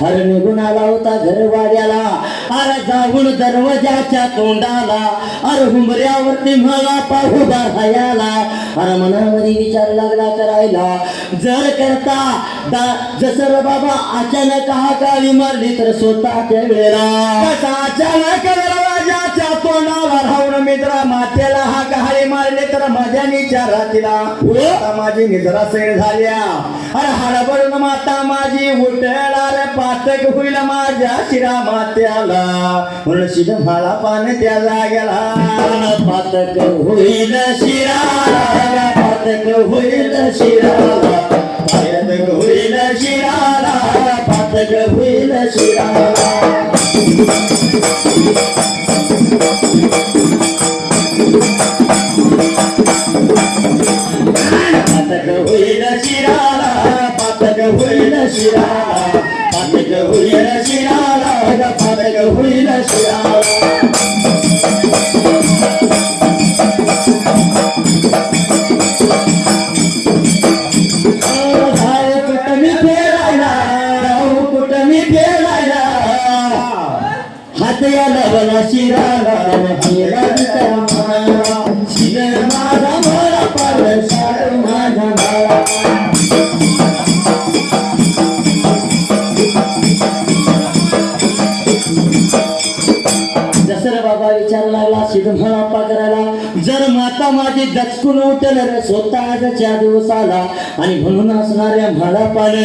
हर निघून आला होता घरवाड्याला, अरे जाऊन दरवाजाच्या तोंडाला, अरे हुंबऱ्यावरती मला पाहू बायाला, अरे मनामध्ये विचार लागला करायला, जर करता जसर बाबा अचानक हाकाळी मारली तर स्वतःच्या वेळेला अचानक दरवाजाच्या तोंडाला राहून मित्रा मात्याला हाकाळी मारले तर माझ्या रात्रीला माझी निद्रा सैर झाल्या, अरे हडबडून माता माझी उठणार पातक होईल माझ्या शिरा मात्याला, म्हणून शिर मला पान त्या जाग्याला, पातक होईल शिरा, पातक होईल शिरा, पातक होईल शिरा, पातक होईल शिरा, पातक होईल शिराला, पातक होईल शिराला, पातक होईल शिराला, पातक होईल शिराला, कुटमी फेरायला हातया लवला शिराला, शिर माझा मला पार सार माझा मला, दसरा बाबा विचार लागला सिद्धमळाप्पा करायला, जर माता माझी दचकून उठणार स्वतःच्या दिवसाला, आणि म्हणून असणाऱ्या म्हाळापान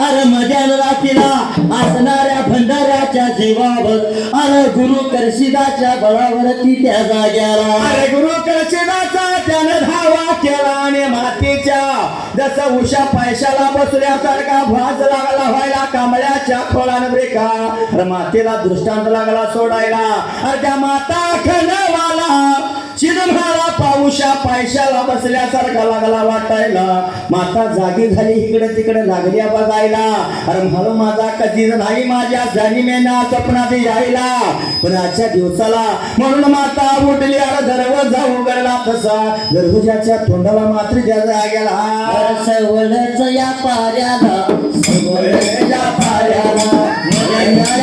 अरे मध्या रात्रीला असणाऱ्या भंडाऱ्याच्या जीवावर, अरे गुरु करशिदाच्या बळावरती त्या जाग्याला, अरे गुरु करशिदाचा त्याने धावा केला, आणि मातीच्या जसं उषा पैशाला बसल्यासारखा भाज लागला व्हायला कांबळ्याच्या खोळान ब्रेका, अरे मातेला दृष्टांत लागला सोडायला, अरे त्या माता खंडवाला शिरभाला पाऊशा पैशाला बसल्यासारखा लागला वाटायला, माता जागी झाली इकडे तिकडे लागली बघायला, अरे म्हणून माझा कधीच नाही माझ्या जनिमेना स्वप्नात यायला, पण आजच्या दिवसाला म्हणून माता उठली, अरे दरवाजा उघडला तसा दरवाजाच्या तोंडाला मात्र त्या जाग्याला, सवलच या पाऱ्याला, सवलच या पाऱ्याला,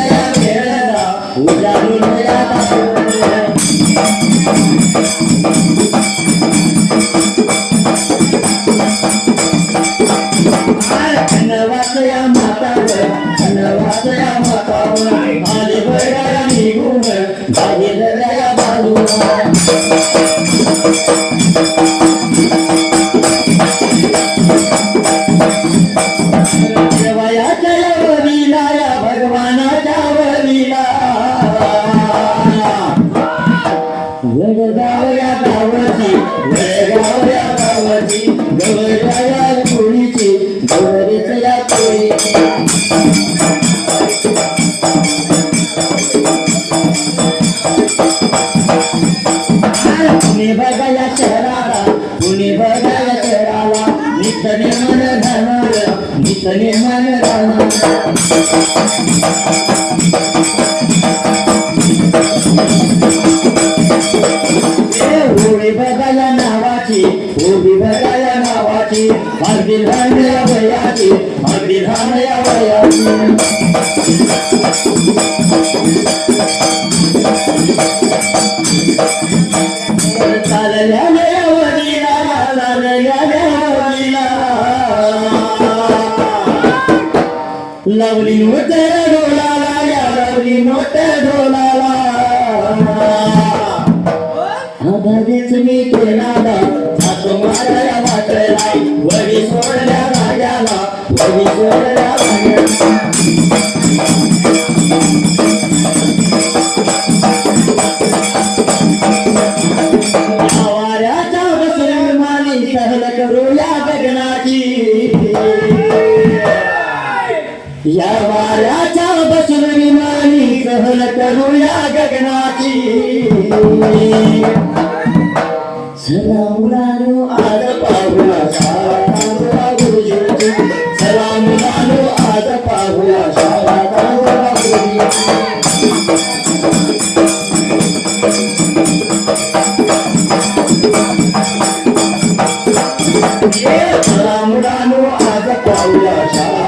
या खेळला उजाडून या नवासया मातावर, नवासया मातावर, आले बळाया निघून बाहेरल्या बाजूला, देवाच्या वरीला या भगवानाच्या वरीला, वडगावया गावाची, वडगावया गावाची, गवऱ्या कोळीची, गवरीच्या कोळीची, पुणे बघाया शहराला, पुणे बघाया शहराला, नितने मन राहणार, नितने मन राहणार, होळी बघाया नावाची, होळी बघाया नावाची, अगदी लहान या वयाची, अगदी लहान या वयाची, चालल्या वडीला, चालल्या वडीला, लवली नोटर ढोलाला, या लवली नोटर ढोलाला, आधीच मी केलाला, जातो माराया वाटला, वडी सोडल्या राजाला, वडी सोडल्या राजाला, वाऱ्याच्या बसून मानी सहल करूया गगनाची, या वाऱ्याच्या बसून विमानी सहल करूया गगनाची, सला मुलानो आज पाहूया शाळा गुरुजी, सला मुलानो आज पाहूया शाळा गुरुजी, सला मुलानो आज पाहूया शाळा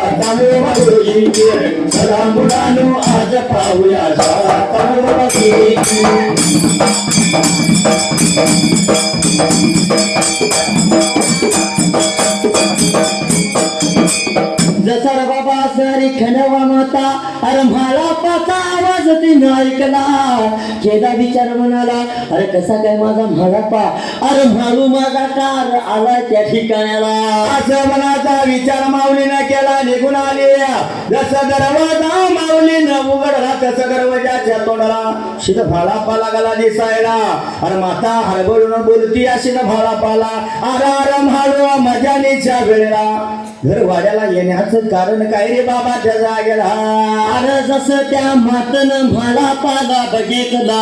गुरुजी. चला मुलांनो आज पाहूया शाळा ताडोबाची. जसा रे बाबा असणारी खंडवा माता अरे मला पाचा आवाज तिने ऐकला. केला विचार म्हणाला अरे कसा काय माझा म्हाळापा अरे म्हाळू माझा कार आला त्या ठिकाणाला. असं मनाचा विचार माऊलीनं केला निघून आले. जसं दरवाजा माऊलीनं उघडला तसं दरवाजाच्या तोंडाला शिद म्हाळापा लागला दिसायला. अरे माता हळबळून बोलती अशी न म्हाळापाला अरे अरे म्हाळू मजानीच्या वेळेला घर वाड्याला येण्याचं कारण काय रे बाबा त्या जागेला. अरे जसं त्या मातनं म्हाळापाला बघितला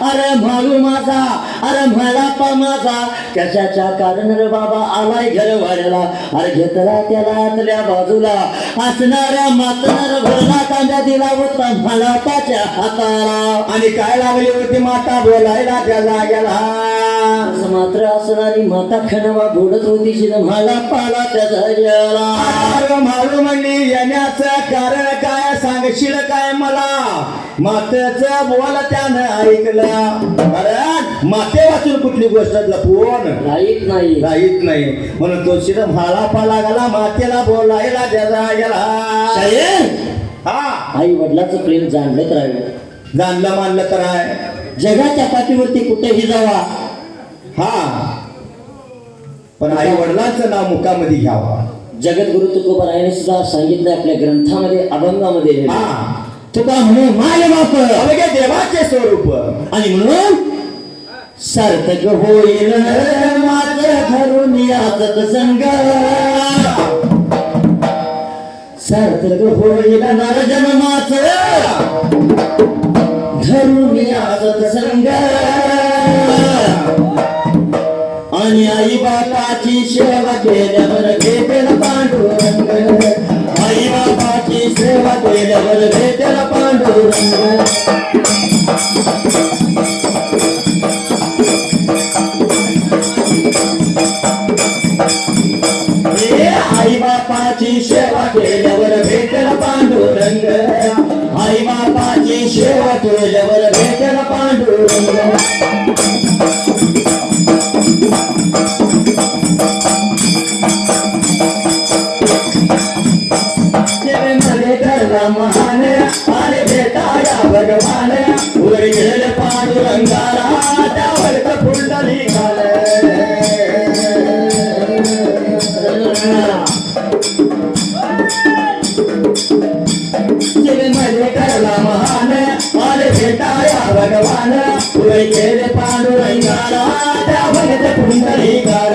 अरे म्हाळू माझा अरे म्हाळापा माझा कशाच्या कारण रे बाबा आलाय घर वाड्याला. अरे घेतला त्याला आतल्या बाजूला असणाऱ्या मातनं भरला कांदा दिला होता म्हाळापाच्या हाताला. आणि काय लागली होती माता बोलायला त्या जागेला. मात्र असणारी माता खंडवा बोलत होती शिद म्हाळापाला त्या जागेला. म्हाळू म्हणली येण्याचं कारण काय सांगशील काय मला. मातेचं बोल त्यानं ऐकलं. कारण माते वाचून कुठली गोष्ट लपवून राहीत नाही म्हणून तो शिद म्हाळापा लागला मातेला बोलायला त्याचा गेला. हा आई वडिलाचं प्रेम जाणलं तर आहे जाणलं मानलं तर आहे जगाच्या पाठीवरती कुठेही जावा. हा पण आई वडिलांचं नाव मुखामध्ये घ्यावा. जगद्गुरु तुकोबारायाने सुद्धा सांगितलं आपल्या ग्रंथामध्ये अभंगामध्ये तुका म्हणे माय बाप अवघे देवाचे स्वरूप. आणि म्हणून सार्थक होईल माझं धरून याचत संग. सार्थक होईल नरजन्माच धरून याचत संग. आणि आई बापाची सेवा केल्यावर भेटेल पांडुरंग. आई बापाची सेवा केल्यावर भेटेल पांडुरंग. आई बापाची सेवा केल्यावर भेटेल पांडुरंग. आई बापाची सेवा केल्यावर भेटेल पांडुरंग. महान अरे भेटाया भगवान उरगेल पांडुरंगाला त्यावर कुंडली घाल. मध्ये करला महान अरे भेटाया भगवान उरगेल पांडुरंगाला त्यावर कुंडली घाल.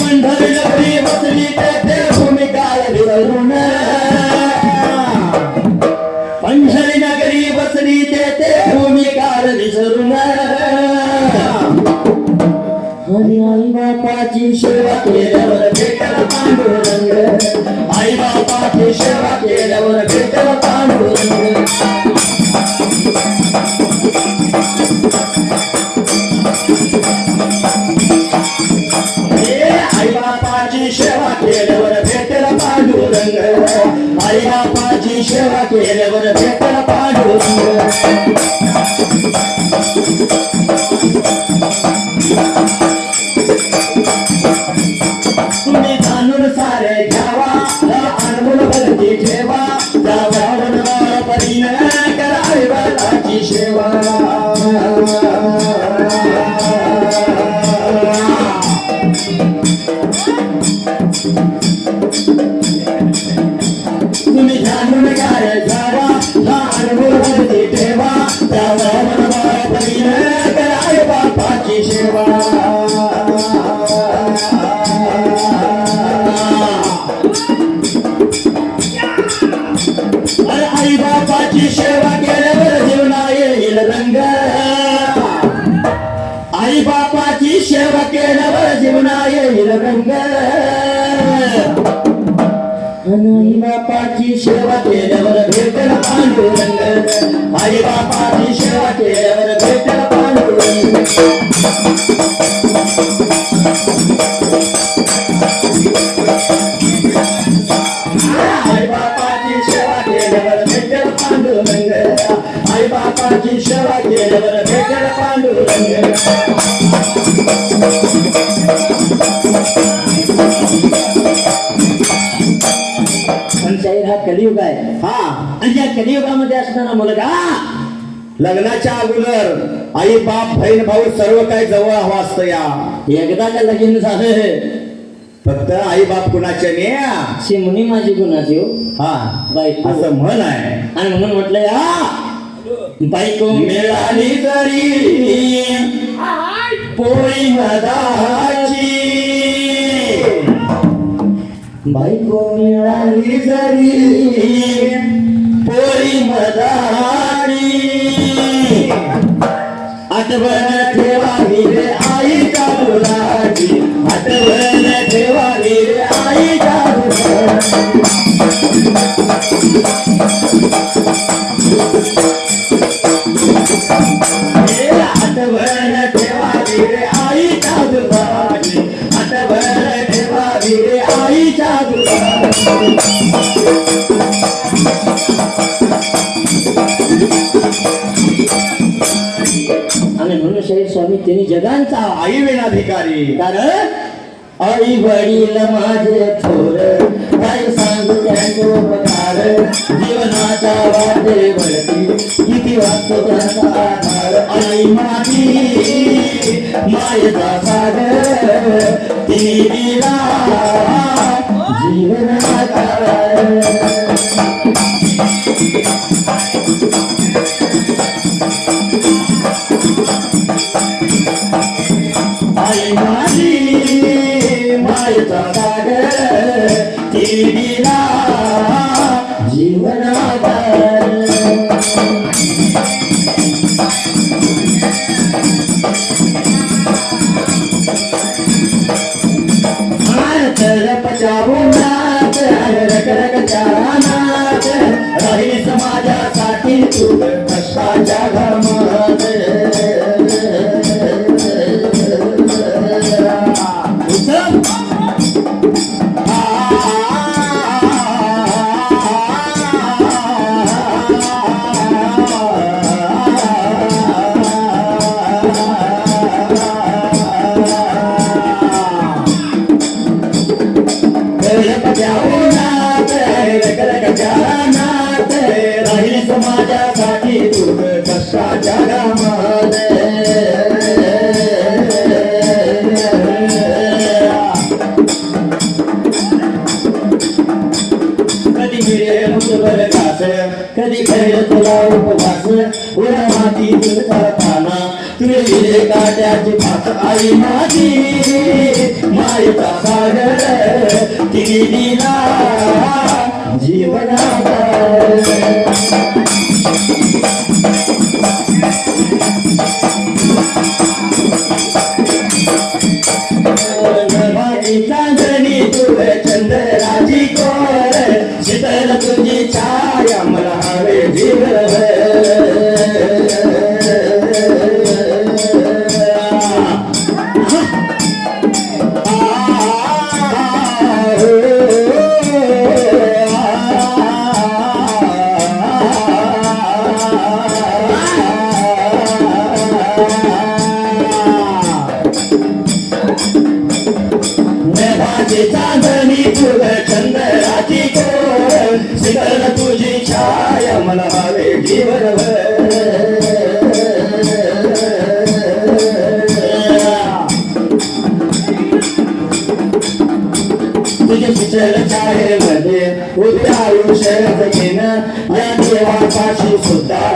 पंढरी नगरी बसली ते भूमिकाल विसरून. पंढरी नगरी बसली ते भूमिकाल विसरून. आणि आई बापाची सेवा केल्यावर भेटल पांडुरंग. आई बापाची सेवा केल्यावर भेटल पांडुरंग. आई बापाची सेवा केल्यावर भेटेल पांडुरंग. आई बापाची सेवा केल्यावर भेटेल पांडुरंग. तुम्ही जाणून सारे घ्यावा अनमोल भरती ठेवा. जावं परीन करा आई बापाची सेवा. तुम्ही जाणून काय जावा अनमोल भरती ठेवा. जावं परीन करा आई बापाची सेवा. आई बापाची सेवा केल्यावर जीवना येईल रंग. आई बापाची सेवा केल्यावर जीवना येईल रंग. आई बापाची सेवा केल्यावर भेटेल पांडुरंग. आई बापाची सेवा केल्यावर भेटेल पांडुरंग. पांडुरंग शाहीर हा कलियुग आहे हा आणि या कलियुगामध्ये असणारा मुलगा लग्नाच्या अगोदर आई बाप बहीण भाऊ सर्व काही जवळ हवा असतं या एकदा का लगीन झालं फक्त आई बाप कुणाच्या ने शिमणी माझी कुणाची हो हा बायको असं म्हण आहे आणि म्हणून म्हटलं या बायको मिळाली तरी पोळी मदाची बायको मिळाली जरी पोळी मदाची आठवण ठेवावी रे आईच्या दुधाची आठवण ठेवावी रे आईच्या दुधाची आठवण ठेवावी रे आईच्या दुधाची आठवण ठेवावी रे आईच्या दुधाची आणि म्हणून शाहीर स्वामी त्यांनी जगांचा आई विनाधिकारी कारण आई वडील माझे थोर काय सांगू त्यांचो प्रकार जीवनाचा वाटेवरती किती वाटतो त्यांचा आधार आई माझी मायेचा सागर तिने दिला जीवनाचा आई माझी मायेचा सागर तिला जीवनाधार पचावू नाच रकरक चारा नाच राही समाजासाठी तू कष्टाच्या घमात राहील समाजासाठी तू कष्टाच्या घामात कधी मिळेल मुठभर घास कधी खेळ तुला उपवास उड्या माती करताना तुझे दिले काट्याची फास आई माझी मायेचा सागर तिने दिला जीवनाधार चांदणी तुझ चंद्राची कोर शीतल तुझी छाया मला हवे जीवन चांदणी तुझ चंद्राची कोर शीतल तुझी छाया मला हवे जीवनभर तुझे शीतल छायेमध्ये उद्या आयुष्य जगेन या देवापाशी सुद्धा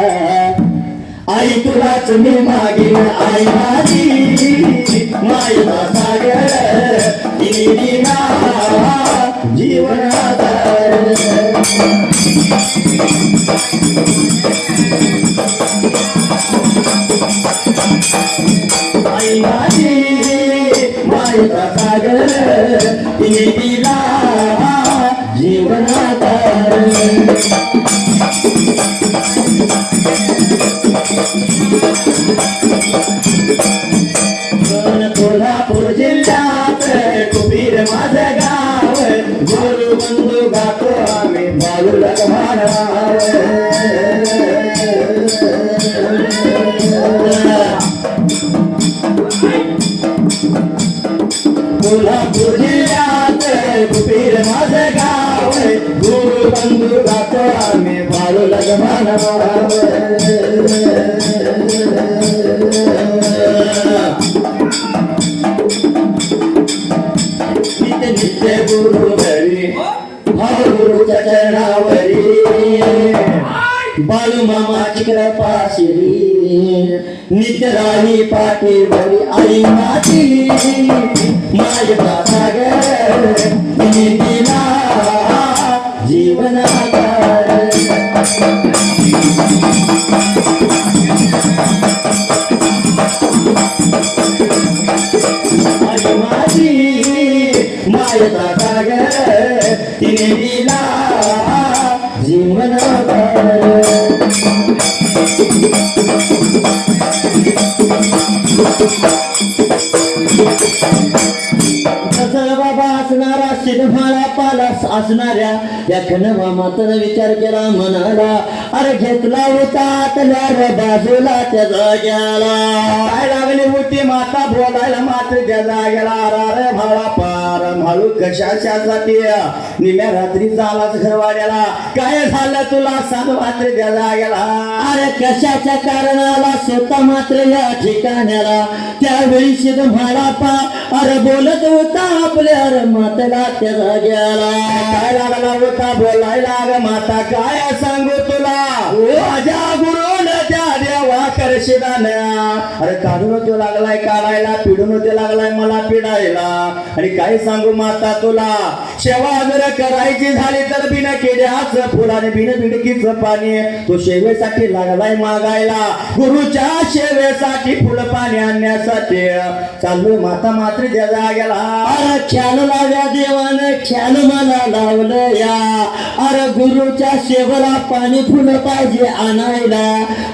आई तुलाच मी मागीन आई माझी मायेचा सागर तिने दिला जीवनाधार आई माझी मायेचा सागर तिने दिला जीवनाधार कोल्हापूर जिल्ह्यात कुबीर माझं गाव गुरु बंधू गातो आम्ही बाळूला म्हणाव माझं गाव गुरु बंधू गातो आम्ही बाळू लगमान नित्य गुरु घरी भाऊ गुरुच्या चरणावरी बाळू मामाची कृपा श्री नित्य राणी पाठीवरी आई माझी माझा सागर दिला जीवनाकार आई माझी माझा सागर तिने दिला जीवनाकार बाबा असणारा शिरभाळा पालास असणाऱ्या या खनमामातन विचार केला म्हणाला अरे घेतला होता आतल्या रे बाजूला त्या जाग्याला काय लागली होती माता बोलायला मात्र त्या जाग्याला अरे भाळा पार भाळू कशासाठी निम्या रात्री झालाच घरवाड्याला काय झालं तुला सांग मात्र त्या जाग्याला अरे कशाच्या कारणाला स्वतः मात्र या ठिकाण्याला त्यावेळी शिरभाळा पा अरे बोलत होता आपल्या अरे मातेला त्या जाग्याला काय लागला होता बोलायला ग माता काय सांगू तुला माझ्या गुरुन त्या देवा करशिदान अरे काढून तो लागलाय काढायला पिढून ते लागलाय मला पिडायला आणि काय सांगू माता तुला सेवा जर करायची झाली तर बिन केल्याच फुलाने बिन बिडकीच पाणी तो सेवेसाठी लागलाय मागायला गुरुच्या सेवेसाठी फुल पाणी आणण्यासाठी चालू माता मात्र त्या जाग्याला अरे ख्याल लाव्या देवानं ख्याल मला लावलं या अरे गुरुच्या सेवेला पाणी फुलं पाहिजे आणायला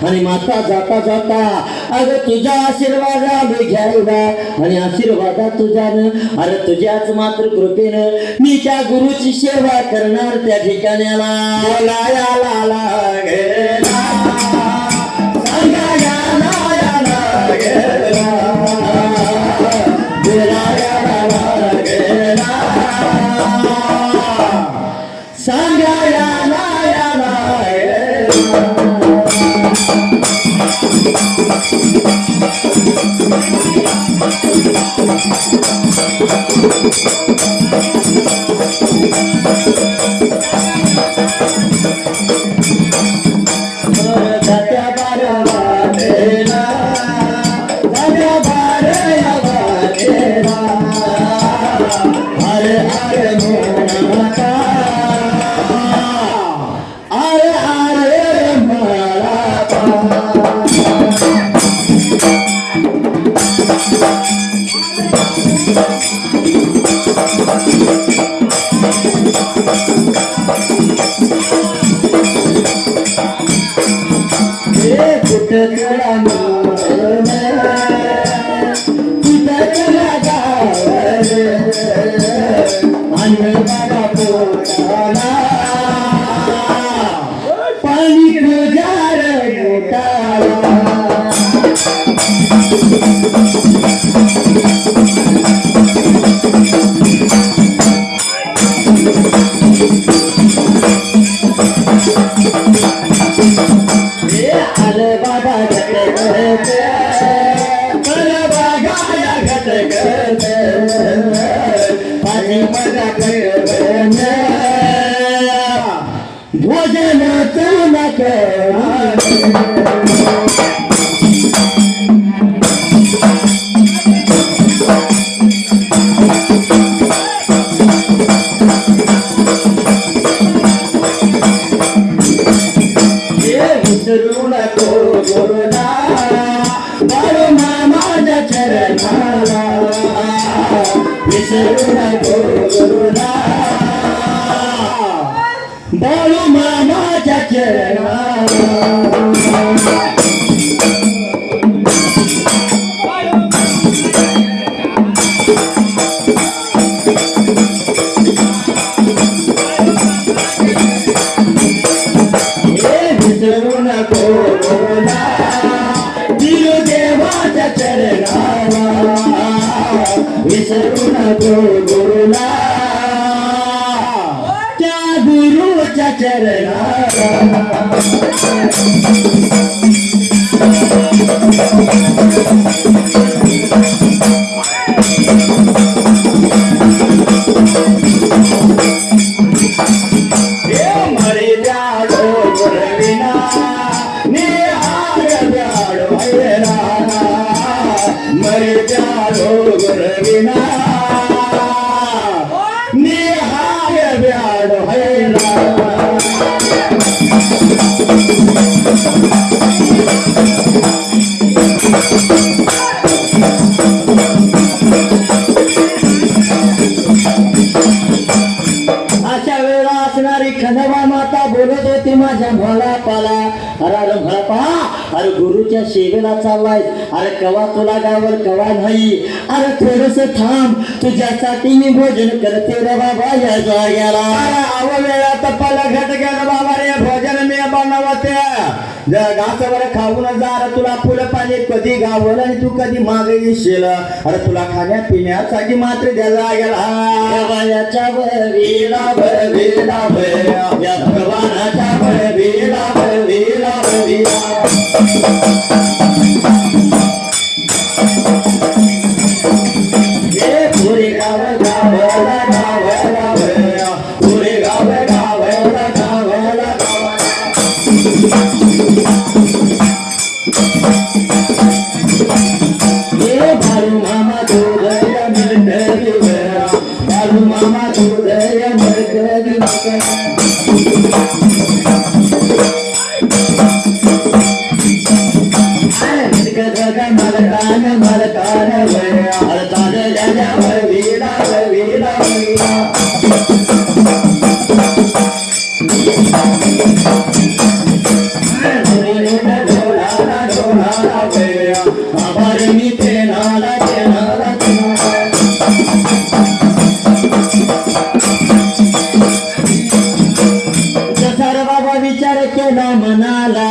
आणि माता जाता जाता अगं तुझा आशीर्वाद घ्यायला आणि आशीर्वादात तुझ्यानं अरे तुझ्याच मात्र कृपेनं मी त्या गुरुची सेवा करणार त्या ठिकाण्याला बोलायला लागेला सांगायला लागेला बोलायला लागेला सांगायला पाणी गुजार आले बाबा भोजन तुला विसरू नको गुरुला बाळू मामाच्या चरणाला विसरू नको गुरुला बाळू मामाच्या चरणाला विसरू नको गुरुला दिलू देवाच्या चरणाला विसरू नको गुरुला चरणाला मरे ब्याडो गुरविना निहार ब्याडो हैरा मरे ब्याडो गुरविना निहार ब्याडो हैरा खंडोबा माता बोलत होती माझ्या म्हाळापाला अरे म्हाळापा अरे गुरुच्या सेवेला चाललाय अरे कवा तुला गावर कवा नाही अरे थोडस थांब तुझ्यासाठी मी भोजन करते रे बाबा या जाग्याला अव वेळात पला घट गेला बाबा रे भोजन मी बनवते घासावर खाऊन जा अरे तुला फुलं पाणी कधी गावलं आणि तू कधी मागे येशील अरे तुला खाण्या पिण्यासाठी मात्र द्या जाग्याला याच्या वेळा वेळा या भगवानाच्या वेळा वेळा पुरे गाव गावला गावला पुरे गाव गावला गावला बालू मामा दूधया मिळत बालू मामा दूधया मिळत मलकान मलकान हरतान राजा वीरा वीरा मी ते नाला ते नाला बाबा विचार केला मनाला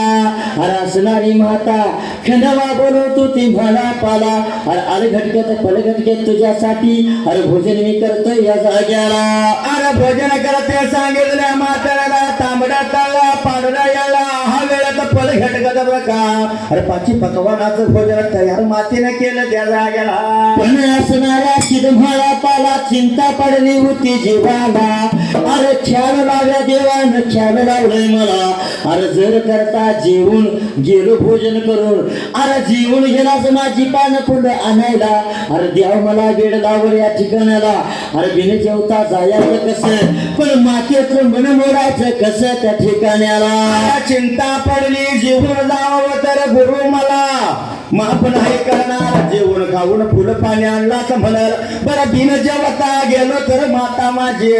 असणारी माता खंडवा बोलवतो ती म्हणा पाला अरे अलघटकेत पलघटकेत तुझ्यासाठी अरे भोजन मी करतोय या जाग्याला अरे भोजन करते सांगितल्या म्हाताऱ्याला तांबडा तळला पांढरा याला हा वेळात पलघटकत बघा अरे पाची पकवानाचं भोजन तयार मातीने केलं त्या जाग्याला पण असणाऱ्या शिदम्हाला पाला चिंता पडली होती जीवाला अरे ख्याल लाव्या देवानं ख्याल लावलंय मला अरे जर करता जेवून गेलो भोजन करून अरे जीवन गेलाच माझी पानं फुलं आणायला अरे देव मला वेळ लावल या ठिकाणाला अरे बिन जेवता जायचं कसं पण मातेचं मन मोडायचं कसं त्या ठिकाण्याला चिंता पडली जीवन जावं तर गुरु मला माफ नाही करणार जेवण खाऊन फुलं पाणी आणलाच म्हणाल बरं बिन जेवता गेलो तर माता माझी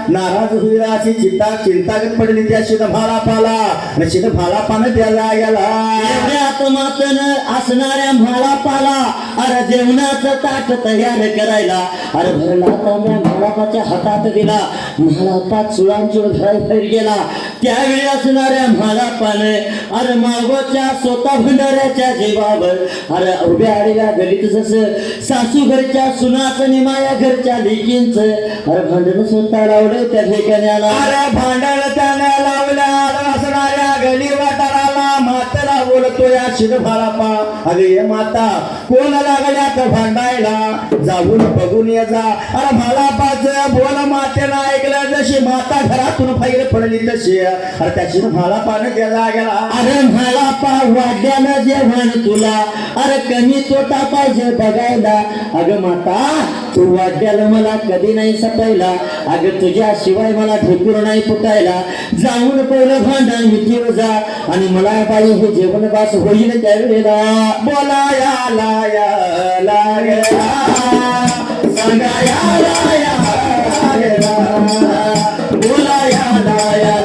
नाराज होईल अशी चिंता पडली त्या भाला पाला शिद भाला पानं द्यायला गेला मातन असणाऱ्या भाला पाला अरे जेवणाचं ताट तयार करायला अरे भरला तांब्या म्हाळापाच्या हातात दिला म्हाळापा चुळांचुळ बाहेर गेला त्यावेळी असणाऱ्या म्हाळापाने अरे मागोच्या स्वतः भंडाऱ्याच्या जीवावर अरे उभ्या आडव्या गलीत जसं सासू घरच्या सुनाचं नि माया घरच्या लेकींच अरे भांडण स्वतः लावलं त्या ठिकाण्याला अरे भांडण त्याने लावलं असणाऱ्या गली वाटाराला मातेला बोलतो या शिरभारापा अरे ये माता कोण लागल्या तर भांडायला जाऊन बघून ये जा अरे भालापाच बोल मातेला ऐकलं जशी माता घरातून बाहेर पडली तशी अरे त्या शिरभारापानं गेला गेला अरे भालापा वाड्यानं जेवण तुला अरे कमी तोटा पाहिजे बघायला अगं माता तू वाद्याला मला कधी नाही सपायला अगं तुझ्या शिवाय मला ठेकूर नाही फुटायला जाऊन पहिलं भांडण मिठीवर जा आणि मला बाई हे जेवण बास होईल त्यावेळेला बोलाया लाया लाया सांगाया लाया बोलाया लाया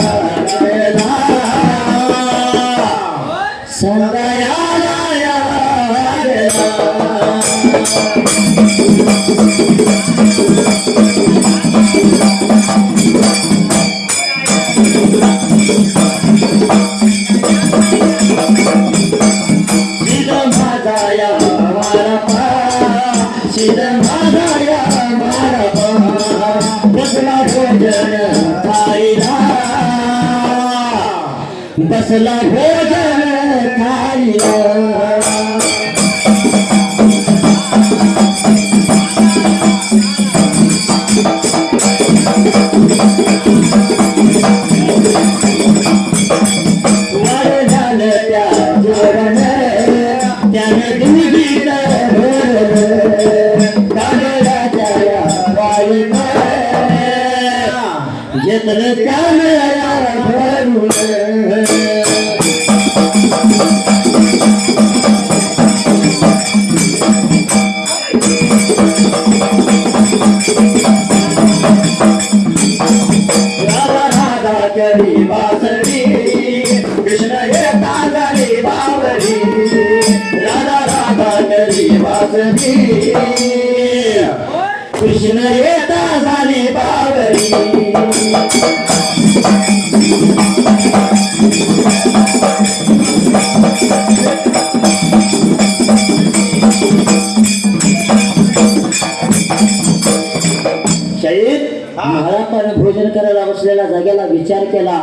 सांगाया भोजन खायला बसला भोजन थाळीला घेतलं त्याला भरून राधा राधा करी बासरी कृष्ण येता झाली बावरी राधा राधा करी बासरी कृष्ण येता झाली बावरी शहीद महारापाने भोजन करायला बसलेल्या जागेला विचार केला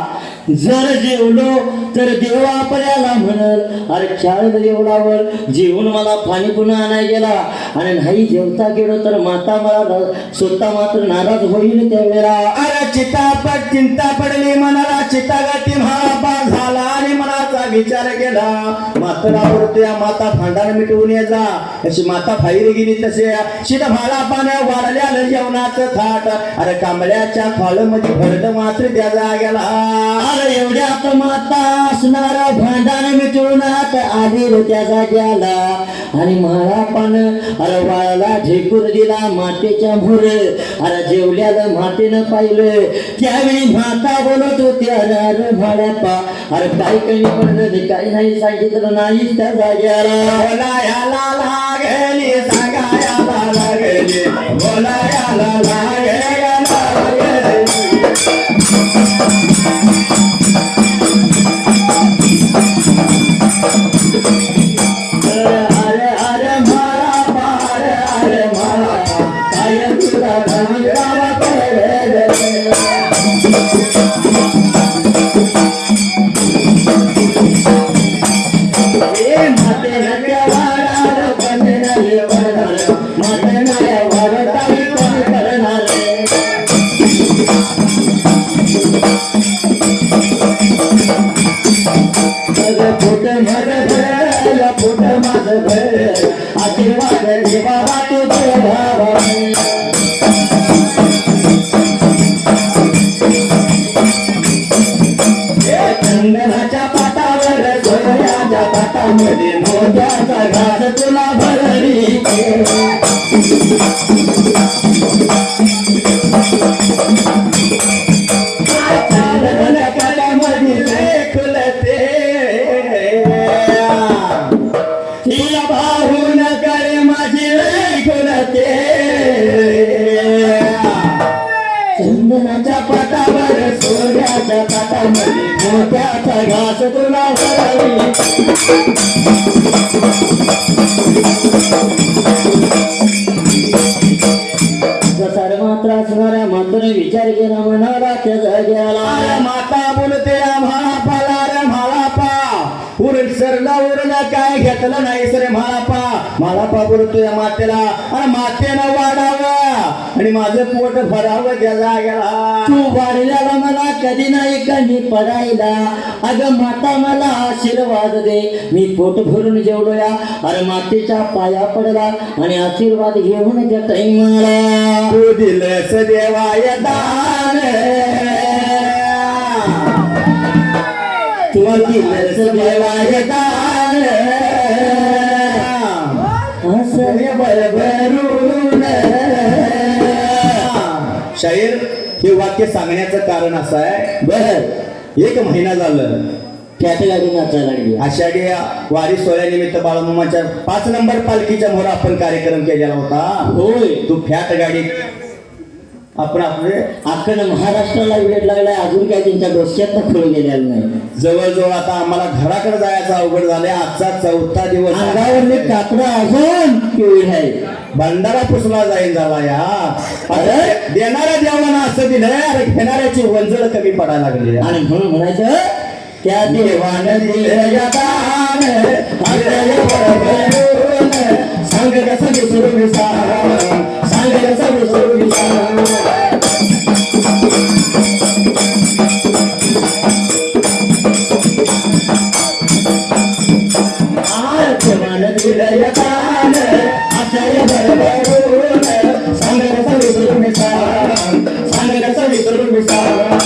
जर जेवलो तर देव आपल्याला म्हणल अरे चाळद जेवणावर जेवून मला पाणी पुन्हा आणाय गेला आणि नाही जेवता गेलो तर माता मला स्वतः मात्र नाराज होईल त्यावेळेला अरे चिंता पडली मनाला चितागती महारापा झाला आणि मनाचा विचार केला मातरावर या माता भांडार मिटवून ये जा अशी माता बाहेर गेली तसे शिट भाला पाण्या वाढल्यानं जेवणाचं थाट अरे कांबळ्याच्या खाळमध्ये भरड मात्र त्या जागेला अरे एवढ्यात माता असणारा भांडण मिटवून आली त्या जाग्याला आणि महारापान अरे वाळला झेकूर दिला मातेच्या भोर अरे जेवल्याला मातेनं पाहिलं त्यावेळी माता बोलत होती अरे भाड्यापा अरे काही कमी पडलं काही नाही सांगितलं नाही त्या जाग्याला बोलायला लागली सांगायला लागली बोलायला लागली अरे अरे मारा पार अरे मारा काय तुला धनगावा करे ए माते नक्या वाडा कंदनाले वरदार माते नया वरदाई कोण करणार फुट माझ भर आशीर्वाद देवा तुझे भावा चंदनाच्या पाटावर सोन्याच्या पाटामध्ये मोत्याचा घास तुला भरली तिला भाऊन करे माझी खुलते चंदनाच्या पाटावर सोन्याच्या पाटामध्ये मोत्याचा घास तुला भरली जसा मात्र असणाऱ्या मात्र विचार केला म्हणाला त्या जाग्याला माता बोलते म्हाळापाला रे म्हाळापा सरला उरला काय घेतलं नाही सर म्हाळापा बोलतोय मातेला आणि मातेनं वाढावं आणि माझं पोट भरावं त्या जाग्याला तू वाढल्याला मला कधी नाही कमी पडायला अगं माता मला आशीर्वाद दे मी पोट भरून जेवलो या अरे मातेच्या पाया पडला आणि आशीर्वाद घेऊन त्या टाइमाला तू दिलंस देवाय दान तू दिलंस देवाय दान असं भरभरून शाहीर हे वाक्य सांगण्याचं कारण असं आहे बर 1 महिना झालं त्यात गाडी नाचायला लागली आषाढी वारी सोहळ्यानिमित्त बाळमामाच्या 5 नंबर पालखीच्या मोहर आपण कार्यक्रम केलेला होता होय तू फॅट गाडी आपण आपले अख्खं महाराष्ट्राला वेळ लागलाय अजून काय त्यांच्या डोक्यात खोळ गेलेला नाही जवळजवळ आता आम्हाला घराकडे जायचं अवघड झालंय आजचा 4था दिवस अंगावरले कापड अजून पिवळी आहे भंडारा पुसला जाईल झाला या अरे देणाऱ्या देवाना असं दिलंय अरे घेणाऱ्याची वंजळ कमी पडायला लागली आणि म्हणून म्हणायचं त्या देवानं दिलं या दान आश्रय भरभरून सांग कसं विसरू विसार सांग कसं विसरू विसार देवानं दिलं या दान आश्रय भरभरून सांग कसं विसरू विसार सांग कसं विसरू विसार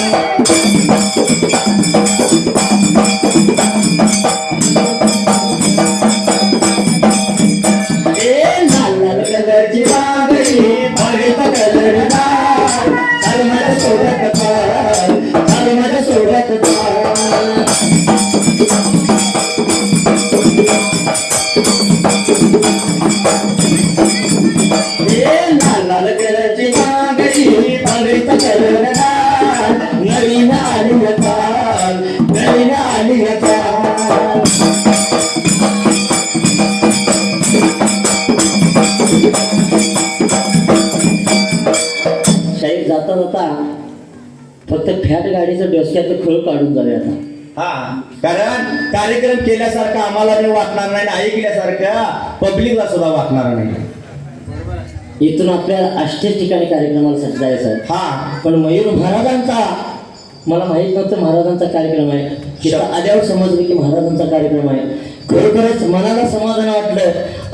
कलरची बागडी बागेचा कलरदार चाल माझ्या सोबत चाल माझ्या सोबत लाल लाल कलरची बागडी बागेचा कलरदार नवीन आली चाल नवीन आली चाल शाहीर जाता जाता फक्त फॅट गाडीचं डोसक्याचं खोळ काढून जाऊया आता. हा, कारण कार्यक्रम केल्यासारखं आम्हाला नाही वाटणार नाही आणि ऐकल्यासारखं पब्लिकला सुद्धा वाटणार नाही. इथून आपल्याला 38 ठिकाणी कार्यक्रमासाठी जायचं आहे. हा, पण मयूर महाराजांचा मला माहित नव्हतं महाराजांचा कार्यक्रम आहे. तिथं आल्यावर समजलं की महाराजांचा कार्यक्रम आहे. खरोखरच मनाला समाधान वाटलं.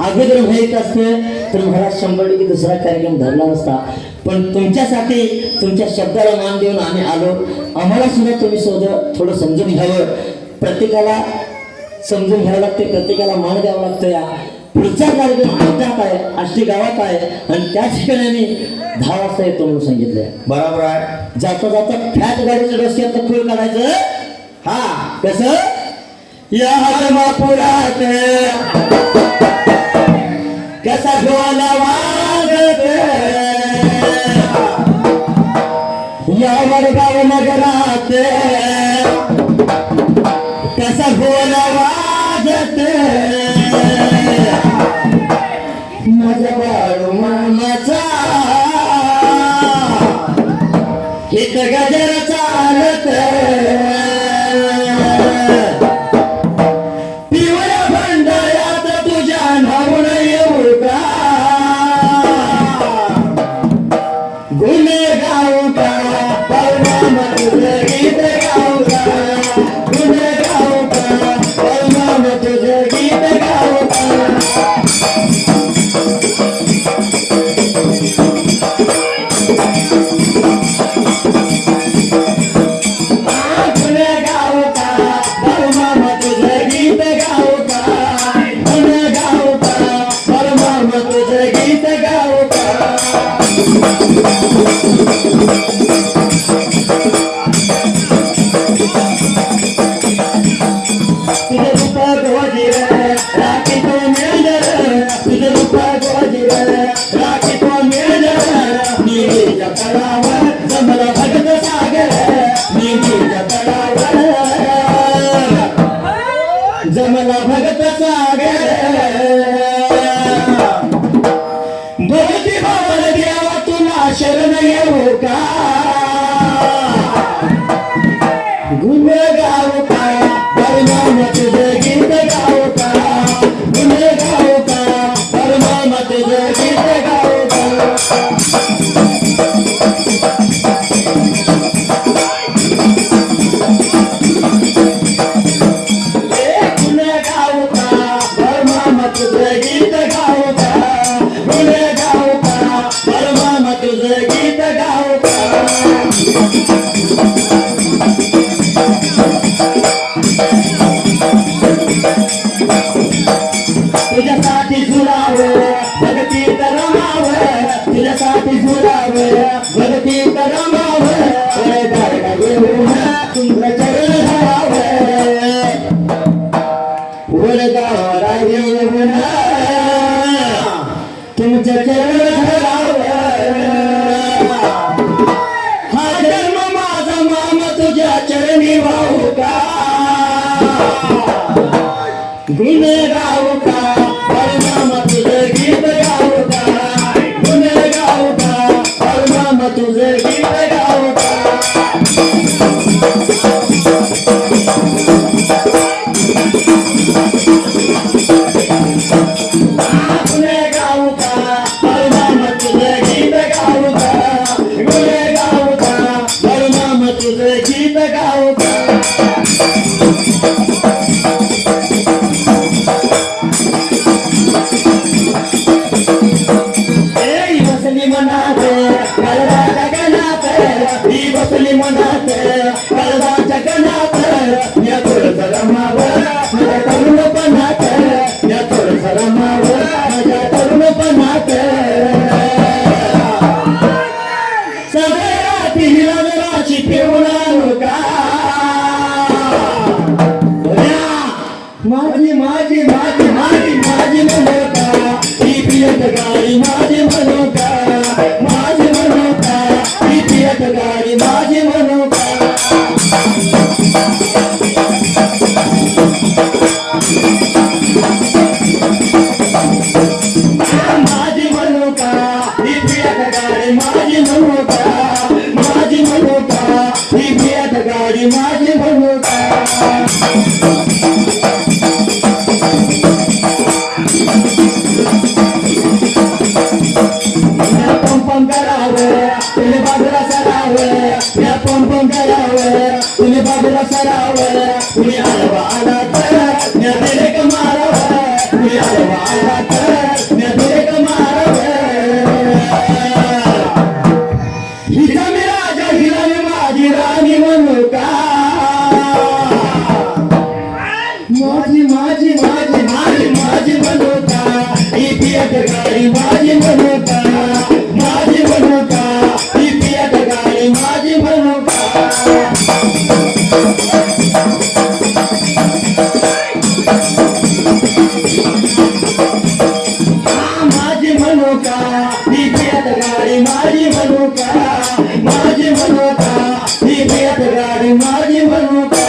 अगोदर माहीत असतं तर महाराज 100% दुसरा कार्यक्रम धरला नसता. पण तुमच्यासाठी तुमच्या शब्दाला मान देऊन आम्ही आलो. आम्हाला सुद्धा तुम्ही थोडं समजून घ्यावं. प्रत्येकाला समजून घ्यावं लागते, प्रत्येकाला मान द्यावं लागतं. या पुढचा कार्यक्रम आमच्यात आहे, आष्टी गावात आहे आणि त्या ठिकाणी आम्ही 10 वाजता येतो म्हणून सांगितलंय. बरोबर आहे. जाता जाता फॅट गाडीचं डोसक्यातलं खोल काढायचं. हा, कसं या महापुरात कसा ढोला वाजत या वडगाव नगरात कसा ढोला वाजत माझा बाळू मामाचा हित गजर चालत पिवळ्या भंडाऱ्यात तुझ्या नावून येऊ का गुन्हे गाऊ का परमाम तुझं गीत गाऊ का गुन्हे गाऊ का परमाम तुझं गीत गाऊ का जमला भगत सागर भगती भावन देवा तुला शरण येऊ का गुण गाऊ का परमाम तुझं गीत गाऊ का गुण गाऊ का परमाम तुझं गीत गाऊ का तुझ्यासाठी झुलावं भगती रमावं तुझ्यासाठी झुलावं भगती रमावं तुमचं चरण धरावं वडगावाला येऊन तुमचं चरण धरावं हा जन्म माझा माम तुझ्या चरणी वाहू का गुण गाऊ का परमाम तुझं गीत गाऊ का गुण गाऊ का परमाम तुझं गीत गाऊ का आपली मनात काळजाच्या कणात या थोडस रमावं माझ्या तरुणपणात या थोडस रमावं माझ्या तरुणपणात सगळ्या तिला जराची पिऊन आणू का माझी माझी माझी माझी माझी मनोका ही पियत गाडी माझी मनोका माझी मनोका ही पियत गाडी माझी मनोका माझी मनोका ही पियत गाडी माझी मनोका माझी मनोका ही पियत गाडी माझी मनोका पंपम करावं तुम्ही बाजूला सरावं या पंपम करावं तुम्ही बाजूला सरावं तुम्ही आलवा आला तर म्या दिले का मारावं तुम्ही आलवा आला तर म्या दिले का मारावं हिचा मी राजा हिला मी माझी राणी म्हणू का माझी माझी माझी माझी माझी म्हणू का ही पियत गाडी माझी म्हणू का माझी म्हणू का ही पियत गाडी माझी म्हणू का माझी म्हणू का ही पियत गाडी माझी म्हणू का माझी म्हणू का ही पियत गाडी माझी म्हणू का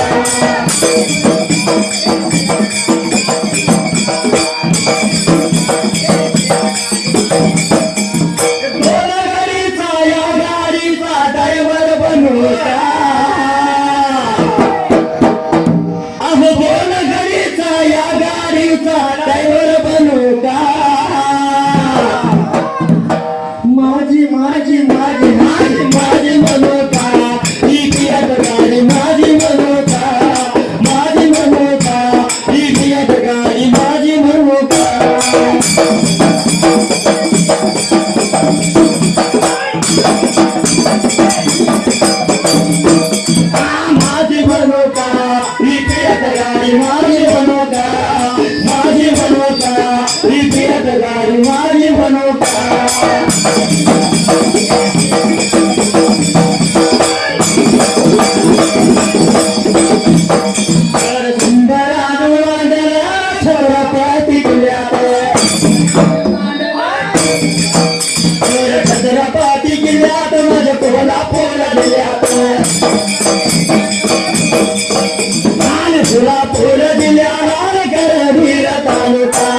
माझी माझी माझी माझी माझी मनोका ही पियत गाडी माझी मनोका माझी मनोका ही पियत गाडी माझी मनोका माझी मनोका ही पियत गाडी माझी मनोका माझी मनोका ही पियत गाडी माझी मनोका सुंदर अनुवादला छोरा पाती किल्ल्यात छत्रपती किल्ल्यात माझ्या कोल्हापूर दिल्यात आणि सोलापूर दिल्या करवीर तालुका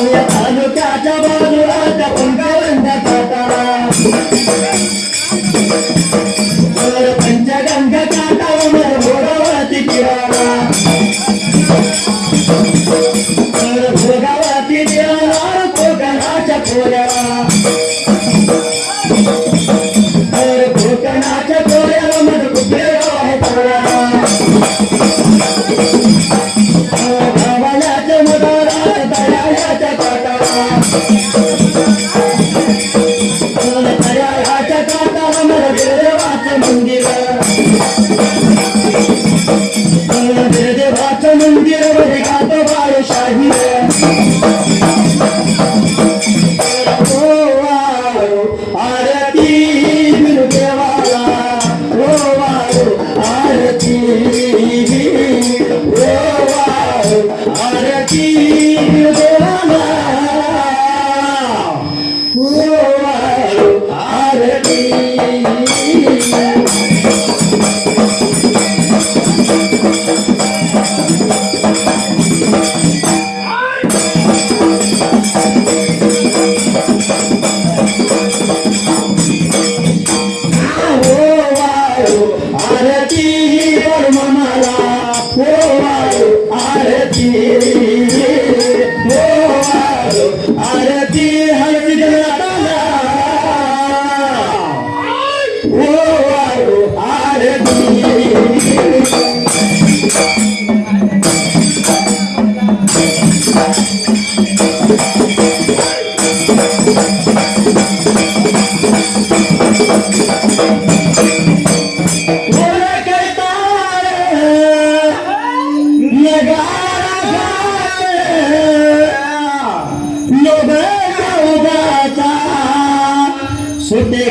या तालुक्याच्या बाजूला त्या पंकवंत सातारा पंचगंगा काठावर भोगावती किराणा भोगावती देणार कोकणाच्या खोऱ्याला कोकणाच्या खोऱ्याला मग कुठे आहे गावाल्याच्या मदारात दयाळ्याच्या काटाला दयाळ्याच्या काटाला मग देवाचं मंदिर देवाचं मंदिर मध्ये गातो बाळशाही आरती देवाला ओ आरती आरती देवाला ओ आरती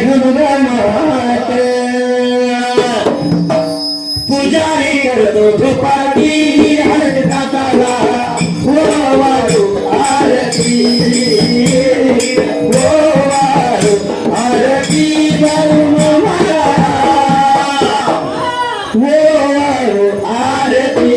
घमघमाट पुजारी करतो धुपाटी हळद काताला वारू आरती वारू आरती धर्म मला वारू आरती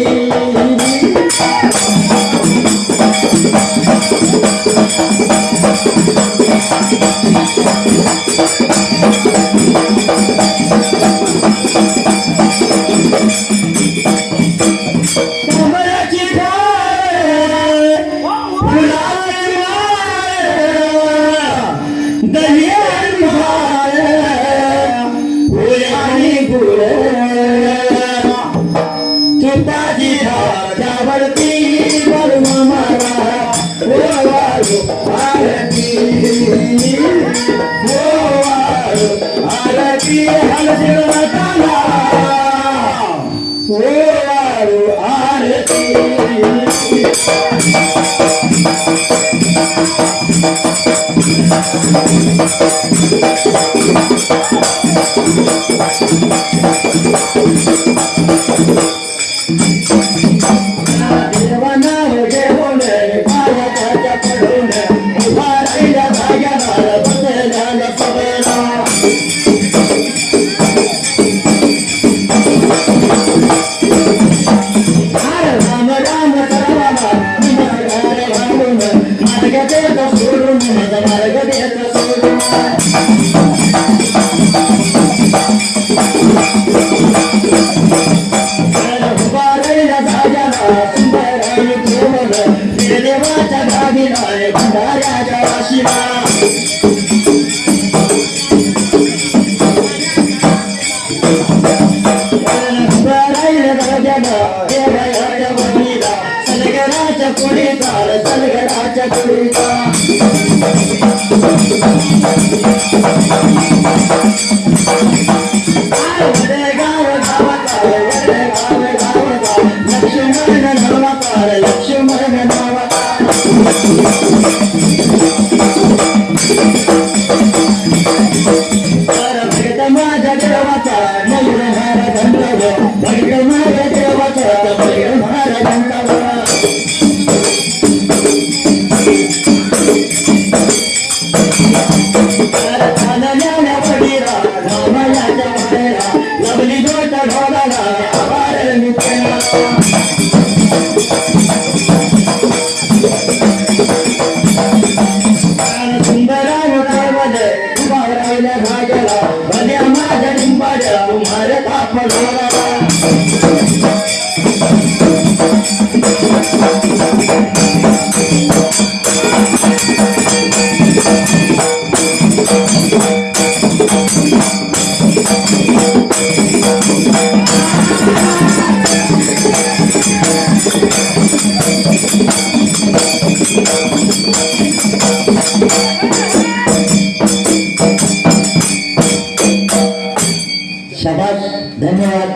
कमळाची झाड फुलाची माळ दह्याची भार फुल आणि गुळ तुपाची झाडावरती बर्म मारा वारू आरती वारू आरती हलदी वाटाला वारू आरती देवाना जेवण भारताच्या पडून उभा राहिला जाग्याला बदलाला सगळा राम राम सर्वाला मार्गाने घालून मार्ग देत सोडून माझा मार्ग देत सोडून उभा राहिला जाग्याला सुंदर आणि कोमल देवाच्या गाडीला भंडाऱ्याच्या वाशीला सलगराच्या कुडीचा सलगराच्या कुडीचा गाव गावाचा गाव गावाचा लक्ष्मण नावाचा लक्ष्मण नावाचा भगत माझ्या देवाचा मयूरहार गंधर्व भगत माझ्या देवाचा मयूरहार गंधर्व लवली गोट ढोलाला आवार निघेला सुंदराव काळवले उभा राहिल्या भाग्याला भल्या माझ्या लिंबाड्या तुम्हारे ताप ढोलाला शाबाश धन्यवाद